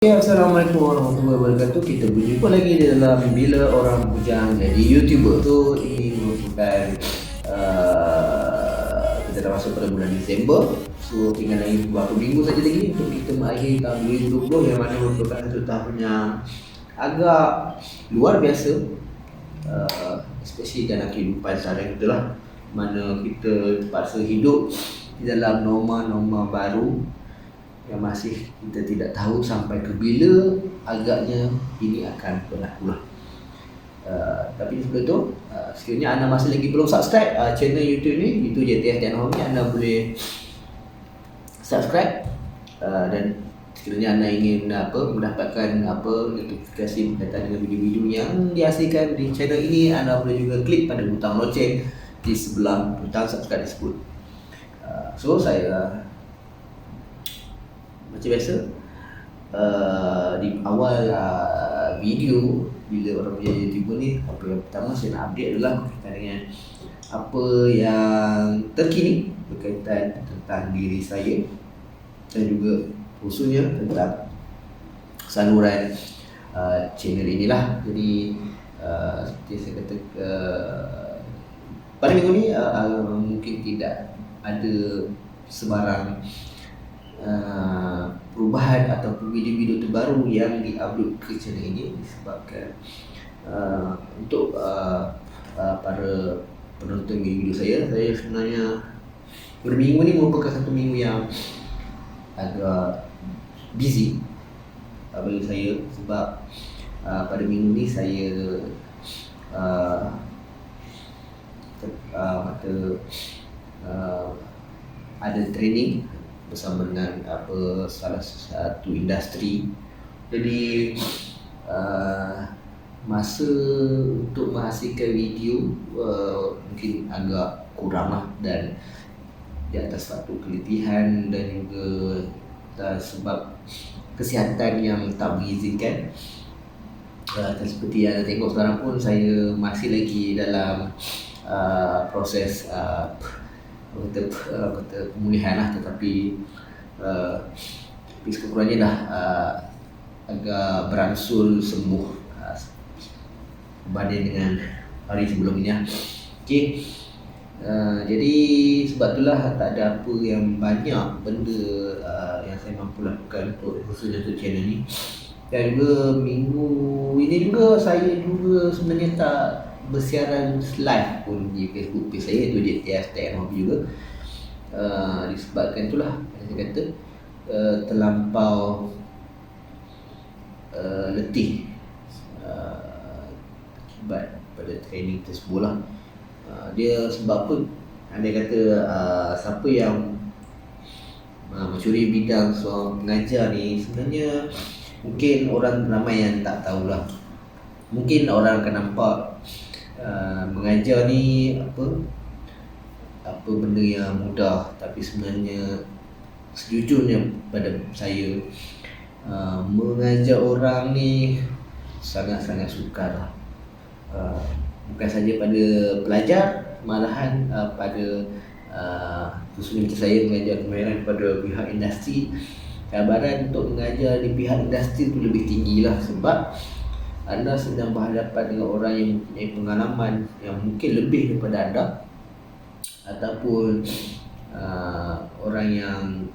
Ya, Assalamualaikum warahmatullahi wabarakatuh. Kita berjumpa lagi di dalam Bila Orang Bujang Jadi YouTuber. So, ini merupakan kita dah masuk pada bulan Disember. So, tinggal lagi beberapa minggu saja lagi untuk kita mengakhiri tahun 2020 yang mana merupakan satu tahun yang agak luar biasa. Especially dalam kehidupan seharian kita lah, mana kita terpaksa hidup di dalam norma-norma baru yang masih kita tidak tahu sampai ke bila agaknya ini akan berlaku lah. Tapi sebelum tu, sekiranya anda masih lagi belum subscribe channel YouTube ni, itu JTS Teknologi, anda boleh subscribe. Dan sekiranya anda ingin mendapatkan notifikasi berkaitan dengan video-video yang dihasilkan di channel ini, anda boleh juga klik pada butang loceng di sebelah butang subscribe tersebut. So saya macam biasa, di awal video Bila Orang Bujang YouTuber ni, apa yang pertama saya nak update adalah berkaitan dengan apa yang terkini berkaitan tentang diri saya dan juga khususnya tentang saluran channel inilah. Jadi seperti saya kata, pada minggu ni mungkin tidak ada sebarang perubahan ataupun video-video terbaru yang diupload ke channel ini disebabkan untuk para penonton video saya sebenarnya pada minggu ni merupakan satu minggu yang agak busy bagi saya, sebab pada minggu ni saya ada training bersama dengan salah satu industri. Jadi masa untuk menghasilkan video mungkin agak kurang lah, dan di atas satu keletihan dan juga sebab kesihatan yang tak mengizinkan. Dan seperti yang anda tengok sekarang pun, saya masih lagi dalam proses pemulihan lah, tetapi sekurang-kurangnya dah agak beransur sembuh berbanding dengan hari sebelumnya. Okay. Jadi sebab itulah tak ada apa yang banyak benda yang saya mampu lakukan untuk khususnya untuk channel ni. Dan juga minggu ini juga saya juga sebenarnya tak bersiaran live pun di Facebook page saya, iaitu JTS Teknologi juga. Disebabkan itulah saya kata terlampau letih akibat pada training tersebut lah. Dia sebab apa anda kata siapa yang mencuri bidang seorang pengajar ni, sebenarnya mungkin orang ramai yang tak tahulah. Mungkin orang akan nampak mengajar ni apa benda yang mudah, tapi sebenarnya sejujurnya pada saya mengajar orang ni sangat-sangat sukar lah. Bukan saja pada pelajar, malahan pada khususnya macam saya mengajar kemahiran kepada pihak industri. Cabaran untuk mengajar di pihak industri itu lebih tinggi lah, sebab anda sedang berhadapan dengan orang yang mempunyai pengalaman yang mungkin lebih daripada anda, ataupun orang yang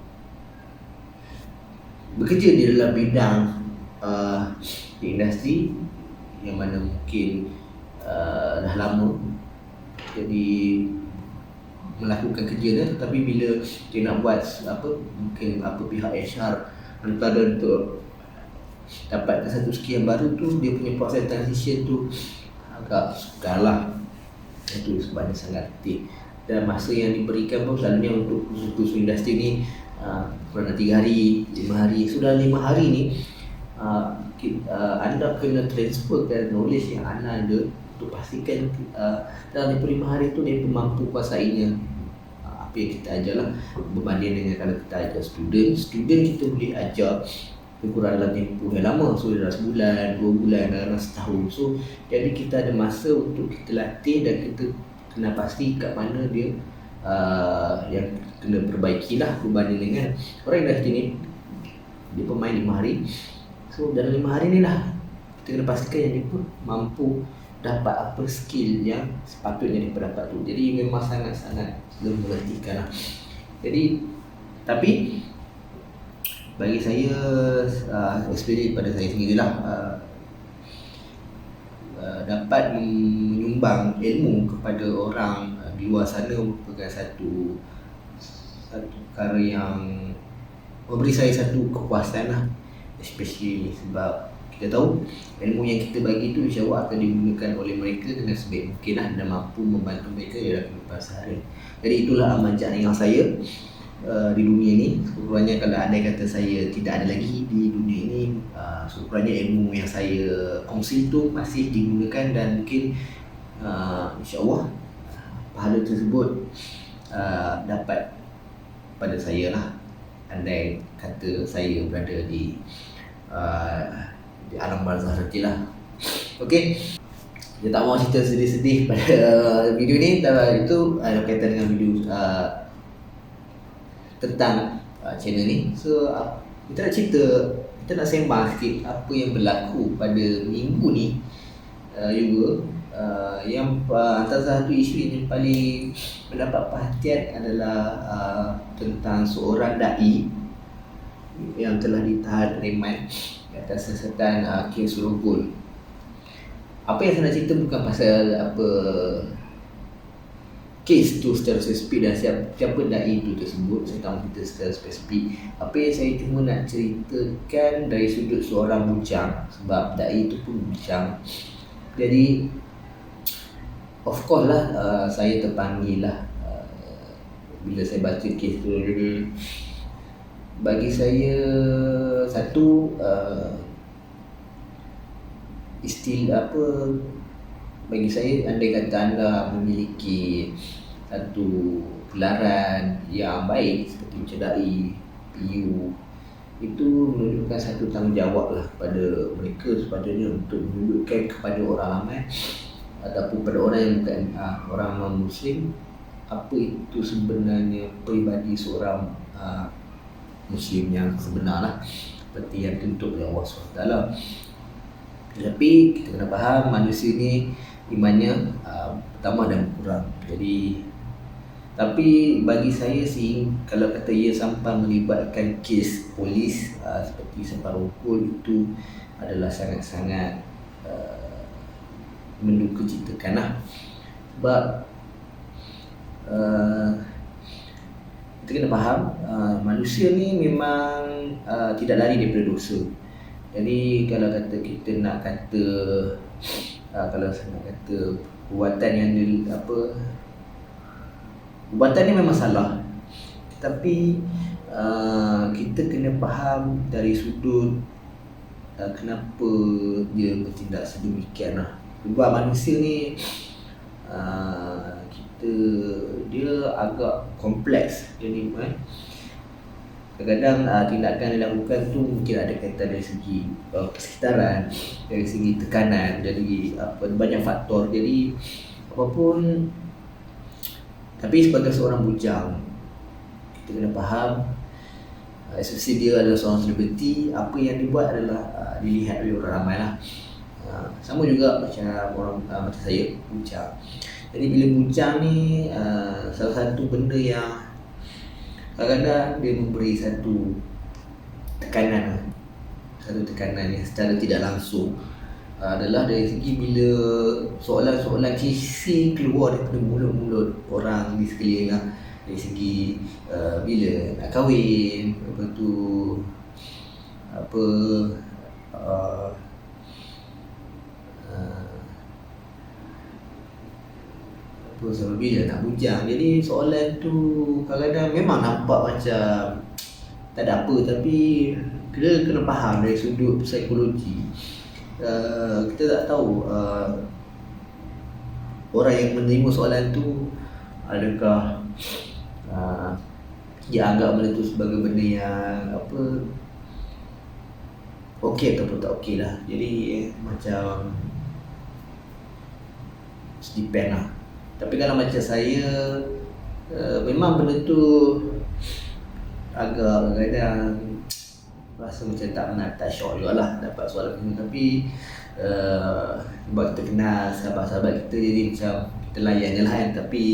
bekerja di dalam bidang di industri yang mana mungkin dah lama jadi melakukan kerja dia, tetapi bila dia nak buat mungkin pihak HR hantar untuk dapatkan satu skill yang baru tu, dia punya proses transition tu agak sukar lah. Itu sebabnya sangat letih, dan masa yang diberikan pun selalunya untuk khusus industri ni kurang 3 hari, 5 hari. Sudah 5 hari ni anda kena transferkan knowledge yang anda ada untuk pastikan dalam 5 hari tu dia mampu kuasainya. Apa yang kita ajar lah, berbanding dengan kalau kita ajar student kita boleh ajar kurang dalam tempoh yang lama. So dalam sebulan, 2 bulan, dalam setahun. So jadi kita ada masa untuk kita latih, dan kita kena pasti kat mana dia yang kena perbaiki lah, berbanding dengan orang industri ni dia pemain 5 hari So dalam 5 hari ni lah kita kena pastikan yang dia pun mampu dapat apa skill yang sepatutnya dia dapat tu. Jadi memang sangat-sangat memperhatikan lah. Jadi tapi bagi saya experience pada saya sendirilah, dapat menyumbang ilmu kepada orang di luar sana merupakan satu perkara yang memberi saya satu kepuasan lah, especially sebab kita tahu ilmu yang kita bagi tu insya-Allah akan digunakan oleh mereka dengan sebaik mungkin lah, dan mampu membantu mereka dalam kehidupan sehari. Jadi itulah amanah yang saya di dunia ni. Sekurang-kurangnya kalau andai kata saya tidak ada lagi di dunia ini, sekurang-kurangnya ilmu yang saya kongsi tu masih digunakan, dan mungkin insya-Allah pahala tersebut dapat pada saya lah, andai kata saya berada di alam barzakh nanti lah. Okey, dia tak mau cerita sedih-sedih pada video ni, itu ada kaitan dengan video tentang channel ni. So kita nak cerita, kita nak sembang sikit apa yang berlaku pada minggu ni juga. Yang antara satu isu yang paling mendapat perhatian adalah tentang seorang da'i yang telah ditahan reman atas siasatan kes Surogol. Apa yang saya nak cerita bukan pasal apa kes tu secara spesifik dan siapa da'i itu tersebut. Saya tak mahu cerita secara spesifik. Apa yang saya cuma nak ceritakan dari sudut seorang bujang, sebab da'i itu pun bujang. Jadi of course lah, saya terpanggil lah bila saya baca kes tu. Jadi bagi saya satu bagi saya, andai kata anda memiliki satu gelaran yang baik seperti macam da'i, PU, itu menunjukkan satu tanggungjawab lah kepada mereka sepatutnya untuk menunjukkan kepada orang ramai ataupun pada orang yang bukan orang non-Muslim apa itu sebenarnya peribadi seorang Muslim yang sebenar lah, seperti yang dituntut oleh Allah SWT. Tapi kita kena faham manusia ni imannya pertama dan kurang. Jadi tapi bagi saya sih, kalau kata ia sampai melibatkan kes polis seperti Separokul, itu adalah sangat-sangat mendukacitakan lah. Sebab kita kena faham manusia ni memang tidak lari daripada dosa. Jadi kalau kata kita nak kata kalau saya nak kata perbuatan yang perbuatan ni memang salah, tapi kita kena faham dari sudut kenapa dia bertindak sedemikian lah. Sebab manusia ni dia agak kompleks. Jadi kadang-kadang tindakan yang dilakukan tu mungkin ada kaitan dari segi persekitaran, dari segi tekanan, dari banyak faktor. Jadi apapun, tapi sebagai seorang bujang kita kena faham, especially dia adalah seorang selebriti, apa yang dibuat adalah dilihat oleh orang ramai lah. Sama juga macam orang macam saya, bujang. Jadi bila bujang ni salah satu benda yang kadang-kadang dia memberi satu tekanan yang secara tidak langsung adalah dari segi bila soalan-soalan klise keluar daripada mulut-mulut orang di sekeliling lah. Dari segi bila nak kahwin, lepas tu sampai bila nak bujang. Jadi soalan tu kadang-kadang memang nampak macam tak ada apa, tapi kita kena faham dari sudut psikologi. Kita tak tahu orang yang menerima soalan tu adakah dia anggap benda tu sebagai benda yang okey ataupun tak okey lah. Jadi macam depend lah. Tapi kalau macam saya, memang benda tu agak kadang-kadang rasa macam tak syok juga lah dapat soalan ni. Tapi sebab kita kenal sahabat-sahabat kita, jadi macam kita layan je lah kan. Tapi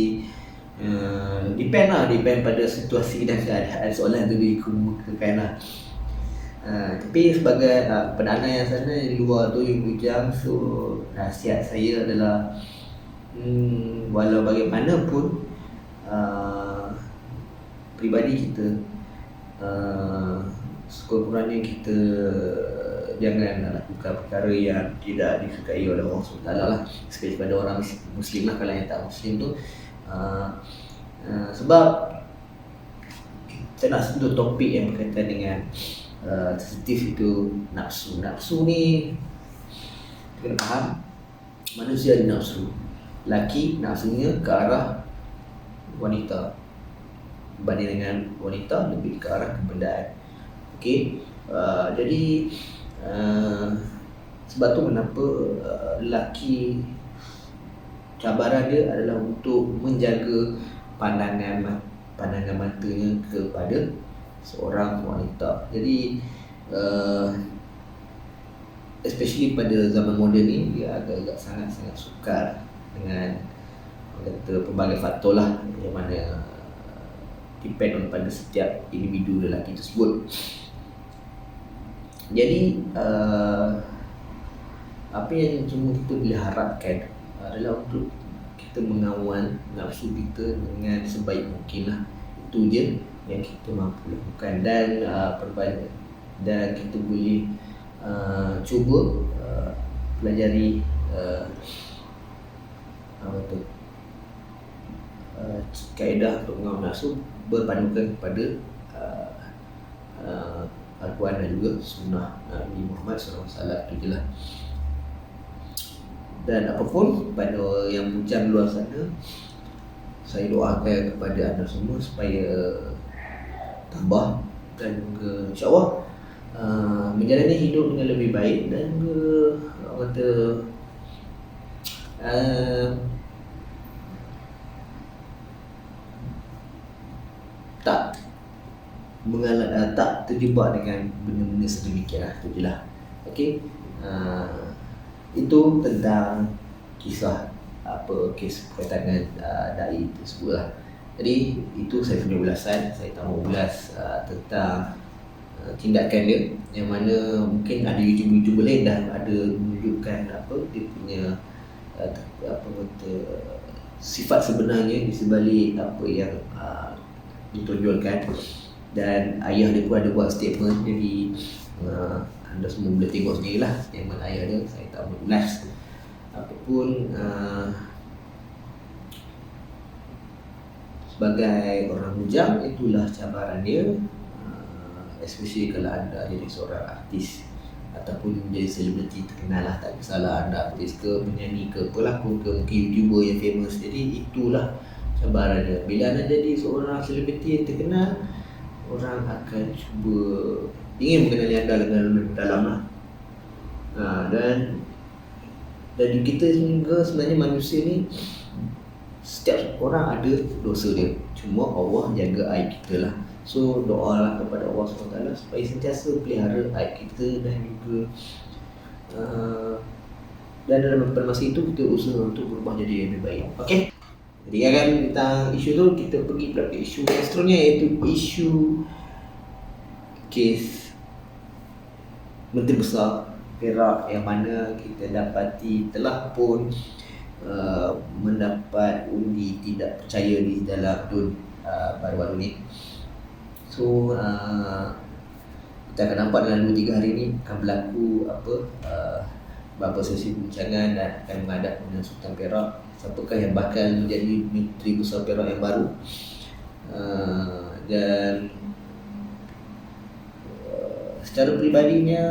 depend pada situasi dan keadaan soalan tu dikemukakan lah. Tapi sebagai perdana yang sana di luar tu yang bujang, so nasihat saya adalah walau bagaimanapun peribadi kita, sekurang-kurangnya kita jangan lakukan perkara yang tidak disukai oleh Allah SWT lah, especially pada orang Muslim lah. Kalau yang tak Muslim tu sebab saya nak sentuh topik yang berkaitan dengan sensitif, itu nafsu. Nafsu ni kita kena faham, manusia ada nafsu. Laki nafsunya ke arah wanita, berbanding dengan wanita lebih ke arah kebendaan. Okey, jadi sebab tu kenapa lelaki cabaran dia adalah untuk menjaga pandangan matanya kepada seorang wanita. Jadi especially pada zaman moden ni, dia agak-agak sangat-sangat sukar dengan kata pelbagai faktor lah, yang mana depend pada setiap individu lelaki tersebut. Jadi apa yang cuma kita boleh harapkan adalah untuk kita mengawal nafsu kita dengan sebaik mungkin lah. Itu je yang kita mampu lakukan, dan dan kita boleh cuba pelajari kaedah untuk mengawal nafsu berpandukan kepada Al-Quran dan juga sunnah Nabi Muhammad SAW. Itu je lah. Dan apapun pada yang bujang luar sana, saya doakan kepada anda semua supaya tambah dan juga insyaAllah menjalani hidup dengan lebih baik, dan tak terjebak dengan benda-benda sedemikian lah. Itu je lah. Okay, itu tentang kisah kes berkaitan dengan da'i tersebut lah. Jadi itu saya punya ulasan. Saya tak mau ulas tentang tindakan dia, yang mana mungkin ada YouTuber lain dah ada menunjukkan dia punya sifat sebenarnya di sebalik apa yang ditonjolkan. Dan ayah dia pun ada buat statement. Jadi anda semua boleh tengok sendirilah statement ayah dia. Saya tak mau ulas apapun. Sebagai orang bujang, itulah cabaran dia, especially kalau anda jadi seorang artis ataupun menjadi selebriti terkenal lah. Tak kisahlah anda artis ke, penyanyi ke, pelakon ke, mungkin YouTuber yang famous. Jadi itulah cabaran dia. Bila anda jadi seorang selebriti yang terkenal, orang akan cuba ingin mengenali anda lebih dalam lah. Dan kita juga sebenarnya manusia ni, setiap orang ada dosa dia, cuma Allah jaga aib kita lah. So doalah kepada Allah SWT supaya sentiasa pelihara aib kita, dan juga dan dalam masa itu kita usaha untuk berubah jadi lebih baik. Okay, jadi kan tentang isu tu, kita pergi pada isu yang seterusnya, iaitu isu kes Menteri Besar Perak, yang mana kita dapati telah pun mendapat undi tidak percaya di dalam DUN baru-baru ni. So kita akan nampak dalam 2-3 hari ni akan berlaku beberapa sesi bincangan, dan akan menghadap dengan Sultan Perak, siapakah yang bakal menjadi Menteri Besar Perak yang baru. Dan secara peribadinya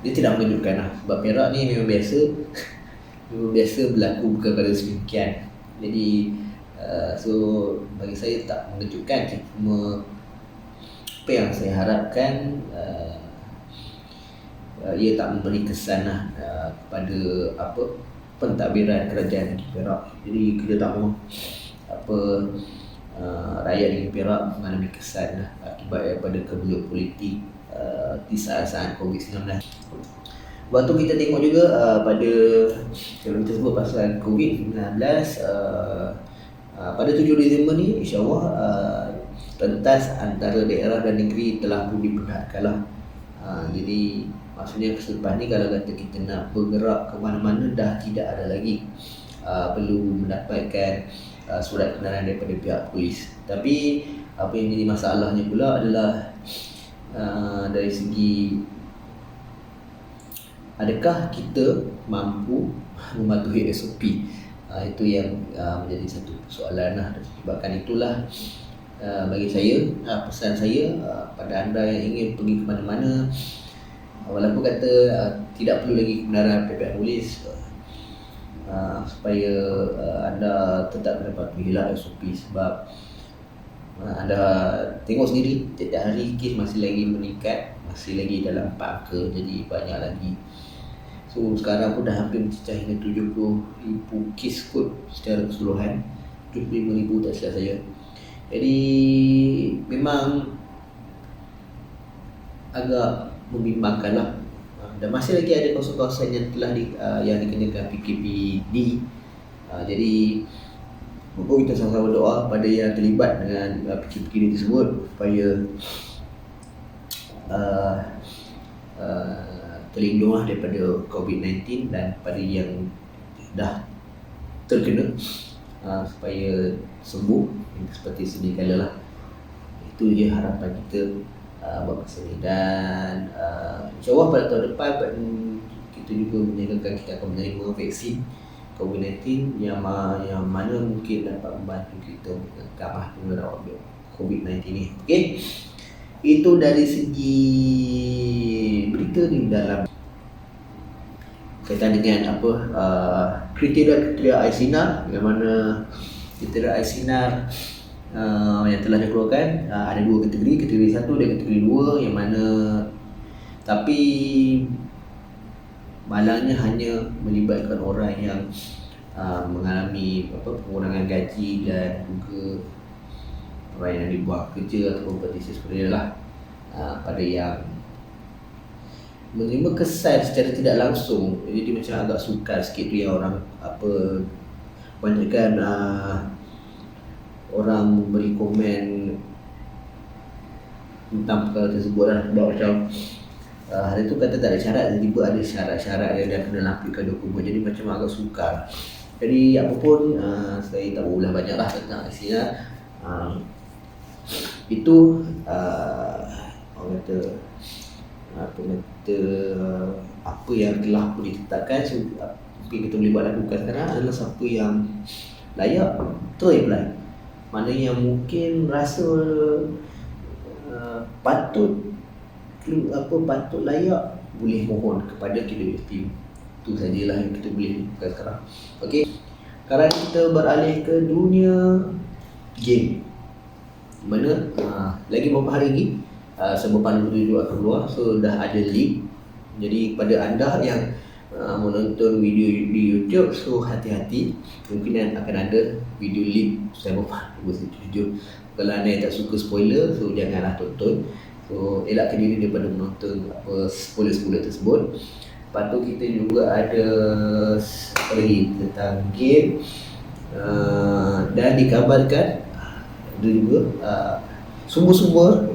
dia tidak mengejutkan lah, sebab Perak ni memang biasa berlaku perkara sedemikian. Jadi so bagi saya tak mengejutkan. Cuma apa yang saya harapkan, ia tak memberi kesan lah kepada pentadbiran kerajaan Perak. Jadi kita tak mahu rakyat negeri Perak mengalami kesan akibat daripada kebelut politik di saat-saat COVID-19. Lepas tu kita tengok juga pada, kalau kita sebut pasal COVID-19, pada 7 Disember ni insyaAllah pentas antara daerah dan negeri telah pun diperhadkan lah. Jadi maksudnya selepas ni kalau kata kita nak bergerak ke mana-mana dah tidak ada lagi perlu mendapatkan surat kebenaran daripada pihak polis. Tapi apa yang jadi masalahnya pula adalah dari segi adakah kita mampu mematuhi SOP. Itu yang menjadi satu persoalan lah. Sebabkan itulah bagi saya, pesan saya pada anda yang ingin pergi ke mana-mana, walaupun kata tidak perlu lagi kebenaran pihak polis, supaya anda tetap menepati SOP. Sebab anda tengok sendiri setiap hari kes masih lagi meningkat, masih lagi dalam 4 angka, jadi banyak lagi. So sekarang pun dah hampir mencecah hingga 70,000 kes kot secara keseluruhan, 75,000 tak silap saya. Jadi memang agak membimbangkan lah. Dan masih lagi ada kawasan-kawasan yang telah yang dikenakan PKPD. Jadi kita sama-sama doa pada yang terlibat dengan PKPD tersebut supaya terlindunglah daripada COVID-19, dan pada yang dah terkena supaya sembuh seperti sedia kala lah. Itu je harapan kita buat masa ni. Dan insyaAllah pada tahun depan kita juga menyatakan kita akan menerima vaksin COVID-19 yang mana mungkin dapat membantu kita mengamah penularan COVID-19 ni. Okey, itu dari segi berita ni dalam kaitan dengan kriteria Aisynar, yang mana kriteria Aisynar yang telah dikeluarkan ada 2 kategori 1 dan kategori 2, yang mana tapi malangnya hanya melibatkan orang yang mengalami pengurangan gaji dan juga orang yang dibuang kerja atau kompetisi seperti itulah. Pada yang menerima kesan secara tidak langsung, jadi macam agak sukar sikit tu yang orang banyakkan orang memberi komen tentang perkara tersebut lah. Sebab macam hari tu kata tak ada syarat, tiba-tiba ada syarat-syarat yang dia kena lampirkan dokumen, jadi macam agak sukar. Jadi apapun saya tak berulah banyak lah tentang Aisynar. Itu orang kata apa yang telah pun ditetapkan. So, mungkin kita boleh buat lakukan sekarang adalah siapa yang layak terus apply. Mana yang mungkin rasa patut layak, boleh mohon kepada KWF team. Itu sajalah yang kita boleh lakukan sekarang. Okey, sekarang kita beralih ke dunia game, mana lagi beberapa hari ni sebelum pandemik itu akan keluar, so dah ada leak. Jadi pada anda yang menonton video di YouTube, so hati-hati, kemungkinan akan ada video leak Cyberpunk 2077. Kalau anda yang tak suka spoiler, so janganlah tonton. So elakkan diri daripada menonton spoiler-spoiler tersebut. Lepas tu kita juga ada apa lagi tentang game, dan dikabarkan ada juga sumber-sumber,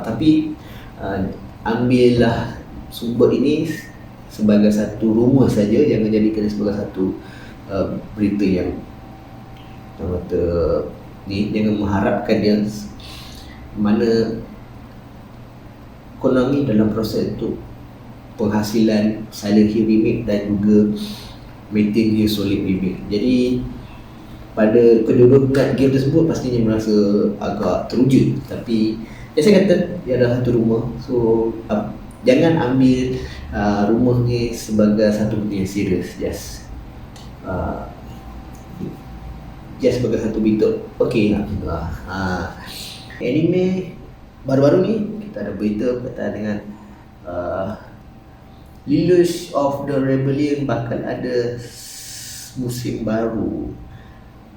tapi ambillah sumber ini sebagai satu rumor saja, jangan jadikan sebagai satu berita yang kata ni, jangan mengharapkan dia mana Konami dalam proses untuk penghasilan Silent Hill remake dan juga Metal Gear Solid remake. Jadi pada kedua-dua minat game tersebut pastinya merasa agak teruja, tapi saya kata dia adalah satu rumor. So jangan ambil rumor ni sebagai satu benda yang serius, just sebagai satu berita. Okey, anime baru-baru ni kita ada berita berkaitan dengan Leadership of the Rebellion bakal ada musim baru.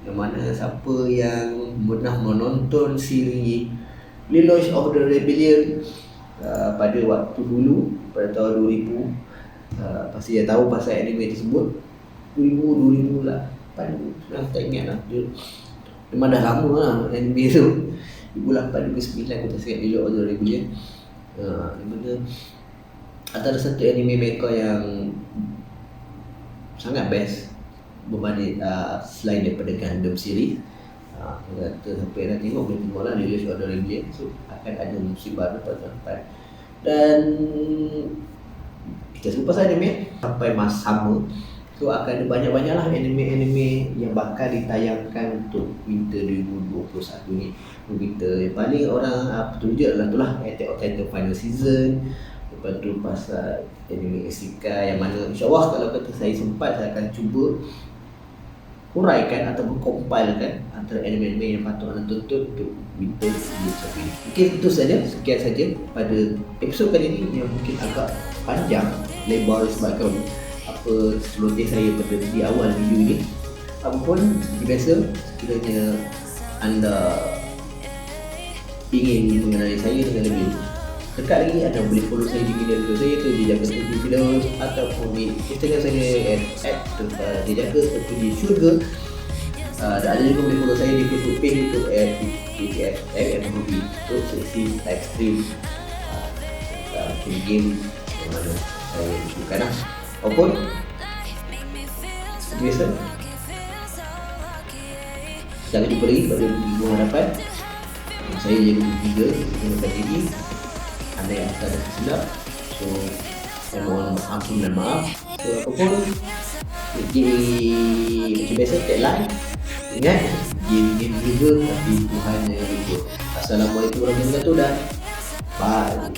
yang mana siapa yang pernah menonton siri Lelouch of the Rebellion pada waktu dulu, pada tahun 2000, pasti dia tahu pasal anime tersebut. 2008 tak ingat lah. Memang dah lama lah anime tu. 2008, 2009 aku tak ingat Lelouch of the Rebellion. Di mana antara satu anime mereka yang sangat best berbanding selain daripada Gundam series. Kata siapa yang nak tengok boleh tengok lah Lelouch of the Rebellion. So akan ada musim baru pada depan. Dan kita sebut pasal anime sampai masa sama, so akan ada banyak-banyak lah anime-anime yang bakal ditayangkan untuk winter 2021 ni. Winter yang paling orang petunjuk adalah tu lah Attack on Titan final season. Lepas tu pasal anime Isekai yang mana insyaAllah kalau kata saya sempat, saya akan cuba huraikan atau compilekan antara anime-anime yang patut anda tonton untuk winter 2021 ini. Mungkin itu saja, sekian saja pada episod kali ini yang mungkin agak panjang, lebar sebabkan apa seloteh saya pada di awal video ini. Apapun seperti biasa, sekiranya anda ingin mengenali saya dengan lebih dekat lagi, anda boleh follow saya di media sosial saya, iaitu Dijaga Videos, ataupun di Instagram saya @dijaga _syurga. Dan ada juga boleh follow saya di Facebook page itu @DJFMRuby untuk sesi live stream game yang mana saya bukan lah. Apapun seperti biasa, sampai jumpa lagi pada minggu hadapan. Saya Jaga Tiga mengucapkan diri. Anda yang ada tersilap, so saya mohon ampun dan maaf. So apapun, macam biasa tagline, ingat game juga tapi Tuhan yang hibur. Assalamualaikum warahmatullahi wabarakatuh dan bye.